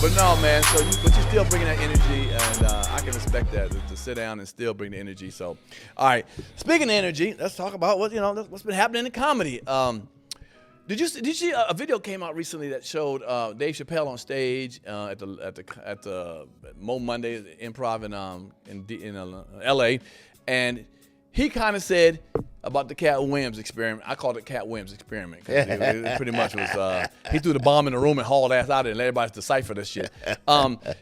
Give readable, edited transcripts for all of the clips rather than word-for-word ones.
But no, man. But you're still bringing that energy, and I can respect that to sit down and still bring the energy. So, all right. Speaking of energy, let's talk about what's been happening in comedy. Did you see a video came out recently that showed Dave Chappelle on stage at the Mo Monday Improv in L.A. and he kind of said about the Katt Williams experiment. I called it Katt Williams experiment. It pretty much was he threw the bomb in the room and hauled ass out of it and let everybody decipher this shit.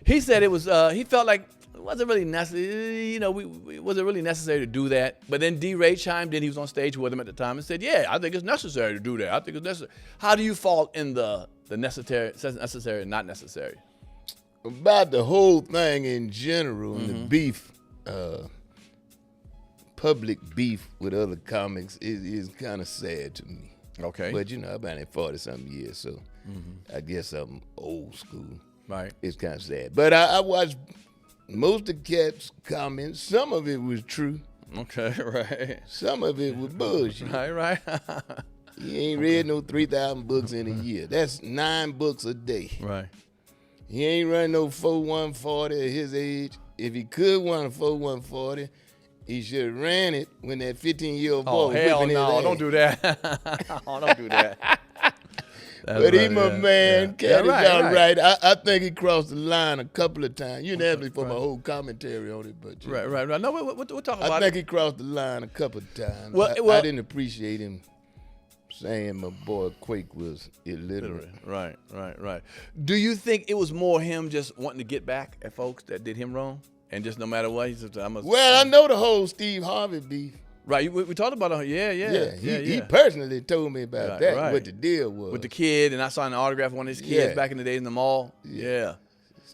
He said it was he felt like it wasn't really necessary. Was it really necessary to do that? But then D. Ray chimed in. He was on stage with him at the time and said, "Yeah, I think it's necessary to do that. I think it's necessary." How do you fall in the necessary and not necessary? About the whole thing in general, and the beef, public beef with other comics is kind of sad to me. Okay. But I've been here 40-something years, so I guess I'm old school. Right. It's kind of sad. But I watched most of Katt's comments. Some of it was true. Okay, right. Some of it was bullshit. Right. He ain't read no 3,000 books in a year. That's 9 books a day. Right. He ain't running no 4-1-40 at his age. If he could run a 4-1-40, he should have ran it when that 15-year-old boy was hell whipping his no! ass. Don't do that. Don't do that. But he my man. Katt is all right. I think he crossed the line a couple of times. You didn't ask me for my whole commentary on it, but Right. No, we'll talk about it. I think he crossed the line a couple of times. I didn't appreciate him saying my boy Quake was illiterate. Right. Do you think it was more him just wanting to get back at folks that did him wrong, and just no matter what, he said, Well, I know the whole Steve Harvey beef. Right, we talked about it. Yeah. He personally told me about that. Right. What the deal was with the kid, and I saw an autograph of one of his kids back in the days in the mall. Yeah.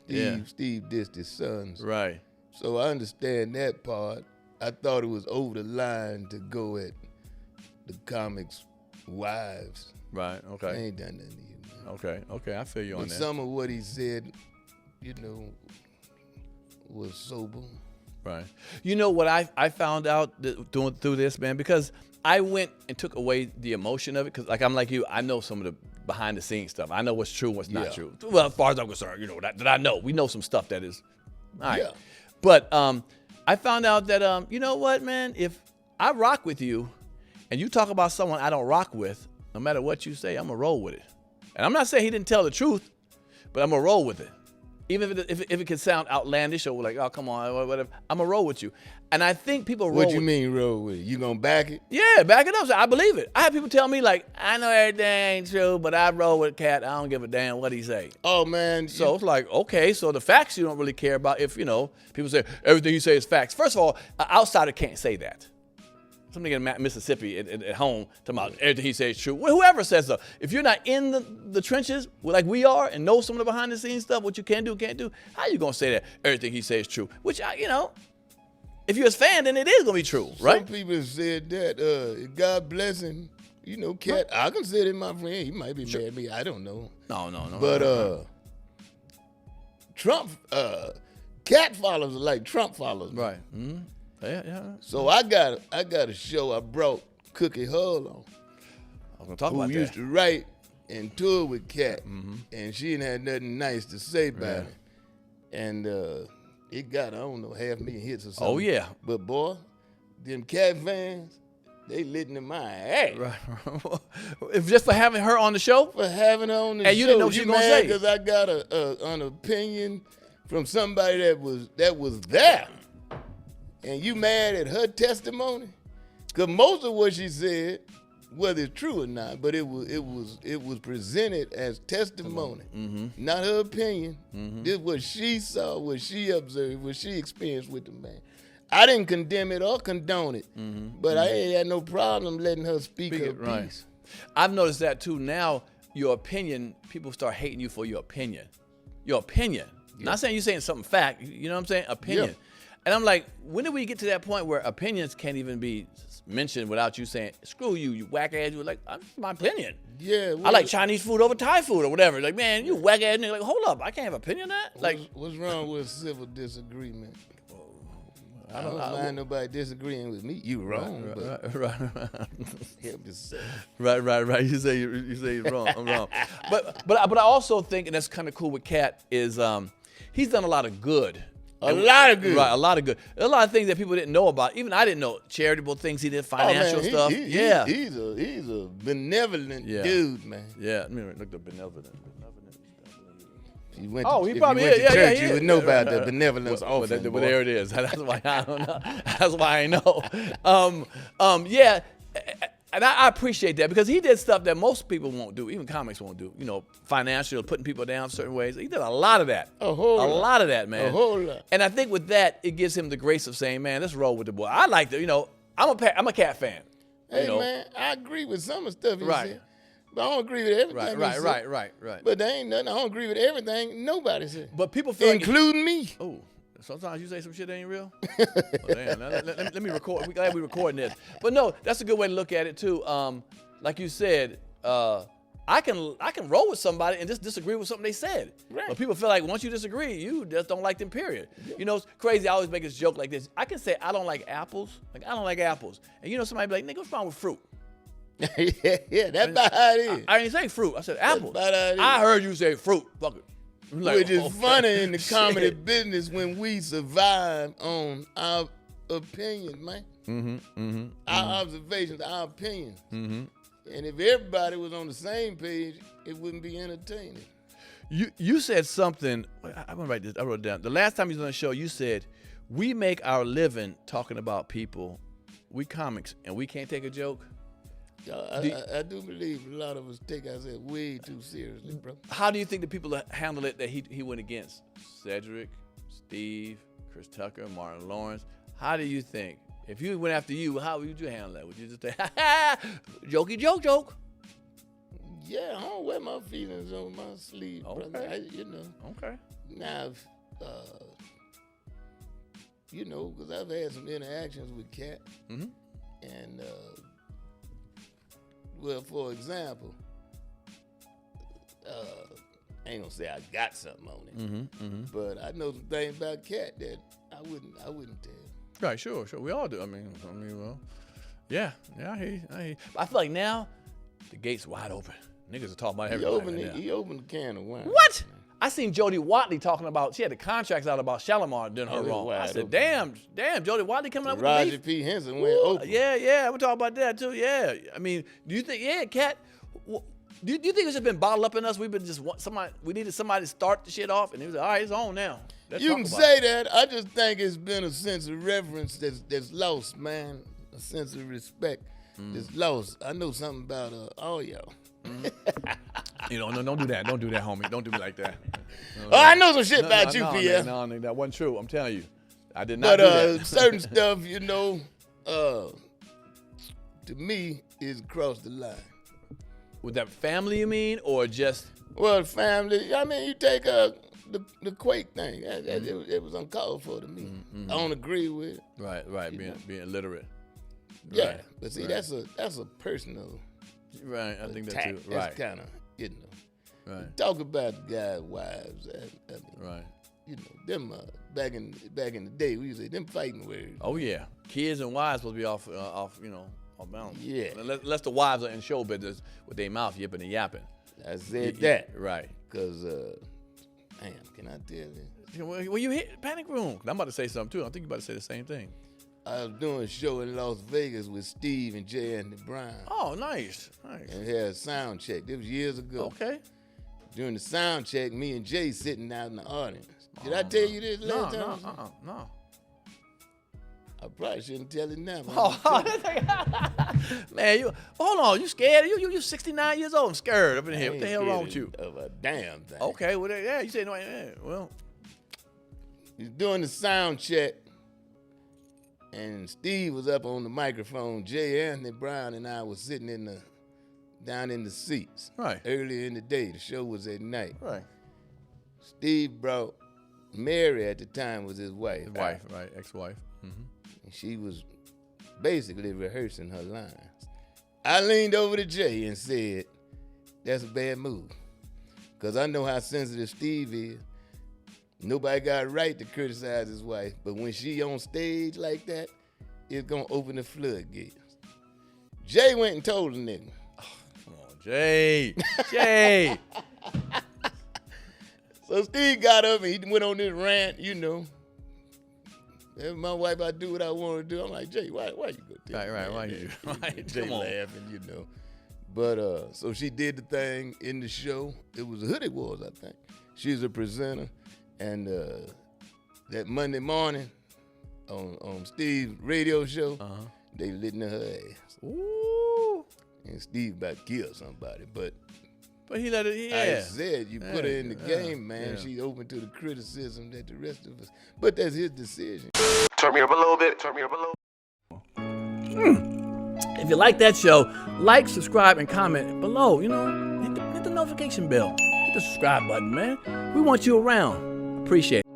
Steve dissed his sons. Right. So I understand that part. I thought it was over the line to go at the comics' wives. Right. Okay. I ain't done nothing to you, man. Okay. I feel you on that. Some of what he said, was sober. Right. You know what I found out doing through this, man, because I went and took away the emotion of it, because I'm like you, I know some of the behind the scenes stuff. I know what's true and what's not true. Well, as far as I'm concerned, that I know. We know some stuff that is all right. Yeah. But I found out that you know what, man, if I rock with you and you talk about someone I don't rock with, no matter what you say, I'm gonna roll with it. And I'm not saying he didn't tell the truth, but I'm gonna roll with it. Even if it can sound outlandish or like, oh, come on, or whatever, I'm going to roll with you. And I think people roll What you mean roll with it? You going to back it? Yeah, back it up. So I believe it. I have people tell me, like, I know everything ain't true, but I roll with Katt. I don't give a damn what he say. Oh, man. So it's like, okay, so the facts you don't really care about if, people say everything you say is facts. First of all, an outsider can't say that. Somebody in Mississippi at home talking about everything he says is true. Whoever says so. If you're not in the trenches like we are and know some of the behind the scenes stuff, what you can do, can't do, how you gonna say that everything he says is true? Which if you're his fan, then it is gonna be true, right? Some people said that. God bless him. Katt, I consider him my friend. He might be mad at me. I don't know. No. But Trump, Katt follows like Trump follows. Right. Mm-hmm. Yeah. So I got a show I brought Cookie Hull on. I was gonna talk about that. Who used to write and tour with Katt, and she didn't have nothing nice to say about it. And it got, I don't know, 500,000 hits or something. Oh yeah. But boy, them Katt fans, they lit in my ass. Right. If just for having her on the show? For having her on the show. And you didn't know what she was gonna say. Because I got an opinion from somebody that was there. And you mad at her testimony? Because most of what she said, whether it's true or not, but it was presented as testimony, not her opinion. This is what she saw, what she observed, what she experienced with the man. I didn't condemn it or condone it, but I ain't had no problem letting her speak her piece. Right. I've noticed that too. Now, your opinion, people start hating you for your opinion. Your opinion. Yeah. Not saying you're saying something fact. You know what I'm saying? Opinion. Yeah. And I'm like, when did we get to that point where opinions can't even be mentioned without you saying, screw you, you whack ass? You're like, that's my opinion. Yeah. I like Chinese food over Thai food or whatever. Like, man, you whack ass nigga. Like, hold up, I can't have an opinion on that. Like, what's wrong with civil disagreement? I don't mind nobody disagreeing with me. You wrong, right. Help yourself. Right. You say you're wrong. I'm wrong. But I also think, and that's kind of cool with Katt, is he's done a lot of good. A lot of good. Right, a lot of good. A lot of things that people didn't know about. Even I didn't know. Charitable things he did, financial stuff. He's a benevolent dude, man. Yeah, let me look the benevolent. He went he if probably you went to church, yeah. you would know about the benevolence offering. Well, there it is. That's why I don't know. That's why I know. Yeah, and I appreciate that because he did stuff that most people won't do, even comics won't do. You know, financial, putting people down certain ways. He did a lot of that. A lot of that, man. A whole lot. And I think with that, it gives him the grace of saying, "Man, let's roll with the boy." I like to, I'm a Katt fan. Hey, man, I agree with some of the stuff he said. But I don't agree with everything. Right. But there ain't nothing. I don't agree with everything nobody said. But people feel including me. Oh, sometimes you say some shit that ain't real. Oh, damn. Let me record. We're glad we're recording this. But no, that's a good way to look at it too. Like you said, I can roll with somebody and just disagree with something they said. Right. But people feel like once you disagree, you just don't like them. Period. Yeah. It's crazy. I always make this joke like this. I can say I don't like apples. Like I don't like apples, and somebody be like, "Nigga, what's wrong with fruit?" yeah, that's about how it is. I didn't say fruit. I said apples. That's about how it is. I heard you say fruit. Fuck it. Like, which is funny in the comedy business when we survive on our opinion, man. Our observations, our opinions. And if everybody was on the same page, it wouldn't be entertaining. You said something. I'm gonna write this. I wrote it down. The last time you was on the show, you said, "We make our living talking about people. We comics, and we can't take a joke." I do believe a lot of us take ourselves way too seriously, bro. How do you think the people handle it that he went against? Cedric, Steve, Chris Tucker, Martin Lawrence. How do you think? If he went after you, how would you handle that? Would you just say, "Ha ha, jokey joke"? Yeah, I don't wear my feelings on my sleeve, brother. Okay. Now, because I've had some interactions with Katt, and well, for example, I ain't gonna say I got something on it, but I know some things about Katt that I wouldn't tell. Right, sure. We all do. I mean, well, yeah, I hear you. I feel like now the gate's wide open. Niggas are talking about everything. He opened the can of wine. What? I seen Jodie Watley talking about, she had the contracts out about Shalimar doing her wrong. I said, damn, Jodie Watley coming up with Roger beef. P. Henson went open. Yeah, we're talking about that too, yeah. I mean, do you think, Katt, do you think it's just been bottled up in us? We've been we needed somebody to start the shit off, and he was like, all right, it's on now. You can say that. I just think it's been a sense of reverence that's lost, man. A sense of respect that's lost. I know something about all y'all. Don't do that. Don't do that, homie. Don't do me like that. I know some shit about you, Pierre. No, that wasn't true. I'm telling you. I did not do that. Certain stuff, to me, is across the line. With that family, you mean, or just? Well, family. I mean, you take the Quake thing. It was uncalled for to me. I don't agree with it. Right. Being illiterate. Yeah, right. But see, that's a personal. Right, I think that too. That's kind of, Right. Talk about the guys' wives. Right. Them back in the day, we used to say them fighting words. Oh yeah, kids and wives supposed to be off balance. Yeah. Unless the wives are in show business with their mouth yipping and yapping. I said that. Right. Cause, damn, can I tell you? Well, you hit panic room. I'm about to say something too. I think you're about to say the same thing. I was doing a show in Las Vegas with Steve and Jay and Brown. Oh, nice. And we had a sound check. This was years ago. Okay. During the sound check, me and Jay sitting out in the audience. Did I tell you this last time? No. I probably shouldn't tell it now. Man, hold on. You scared? You 69 years old. I'm scared up in here. What the hell wrong with you? Of a damn thing. Okay. Well, yeah. You say no. Yeah, well, he's doing the sound check. And Steve was up on the microphone. Jay, Anthony Brown, and I was sitting down in the seats. Right. Earlier in the day. The show was at night. Right. Steve brought Mary at the time was his wife. His wife, right? Ex-wife. And she was basically rehearsing her lines. I leaned over to Jay and said, "That's a bad move." Because I know how sensitive Steve is. Nobody got a right to criticize his wife, but when she on stage like that, it's gonna open the floodgates. Jay went and told the nigga. Come on, Jay. Jay. So Steve got up and he went on this rant, you know. If my wife, I do what I want to do. I'm like, Jay, why you go tell Right, why you? Jay laughing, you know. But so she did the thing in the show. It was a Hoodie Wars, I think. She's a presenter, and that Monday morning on Steve's radio show, they lit in her ass. Ooh. And Steve about to kill somebody, but he let it. Yeah. I said you put her in the game, man. Yeah. She's open to the criticism that the rest of us. But that's his decision. Turn me up a little bit. Turn me up a little. If you like that show, like, subscribe, and comment below. You know, hit the notification bell. Hit the subscribe button, man. We want you around. Appreciate it.